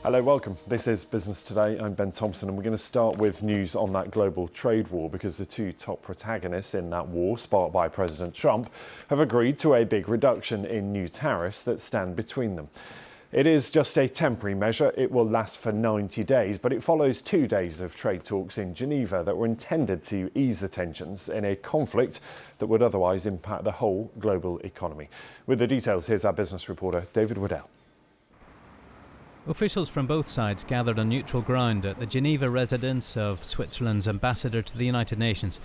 Hello, welcome. This is Business Today. I'm Ben Thompson, and we're going to start with news on that global trade war because the two top protagonists in that war, sparked by President Trump, have agreed to a big reduction in new tariffs that stand between them. It is just a temporary measure. It will last for 90 days, but it follows 2 days of trade talks in Geneva that were intended to ease the tensions in a conflict that would otherwise impact the whole global economy. With the details, here's our business reporter, David Waddell. Officials from both sides gathered on neutral ground at the Geneva residence of Switzerland's ambassador to the United Nations.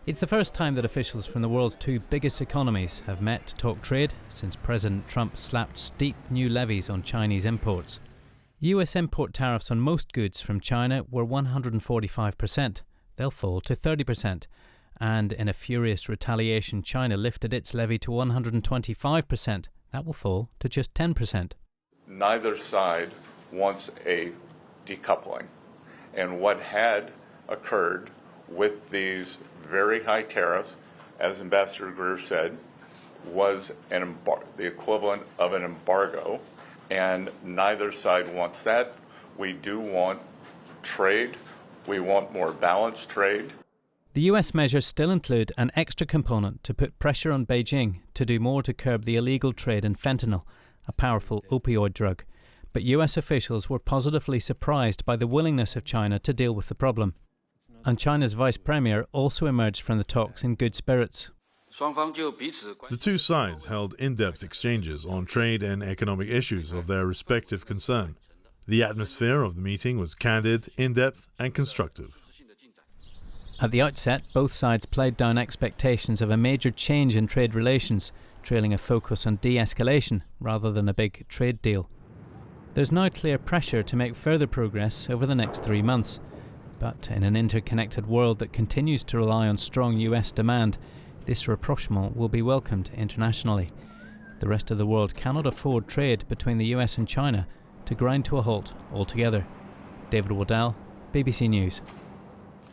It's the first time that officials from the world's two biggest economies have met to talk trade since President Trump slapped steep new levies on Chinese imports. US import tariffs on most goods from China were 145%. They'll fall to 30%. And in a furious retaliation, China lifted its levy to 125%. That will fall to just 10%. Neither side wants a decoupling. And what had occurred with these very high tariffs, as Ambassador Greer said, was the equivalent of an embargo. And neither side wants that. We do want trade. We want more balanced trade. The US measures still include an extra component to put pressure on Beijing to do more to curb the illegal trade in fentanyl, a powerful opioid drug. But US officials were positively surprised by the willingness of China to deal with the problem. And China's vice premier also emerged from the talks in good spirits. The two sides held in-depth exchanges on trade and economic issues of their respective concern. The atmosphere of the meeting was candid, in-depth and constructive. At the outset, both sides played down expectations of a major change in trade relations, trailing a focus on de-escalation rather than a big trade deal. There's now clear pressure to make further progress over the next 3 months. But in an interconnected world that continues to rely on strong US demand, this rapprochement will be welcomed internationally. The rest of the world cannot afford trade between the US and China to grind to a halt altogether. David Waddell, BBC News.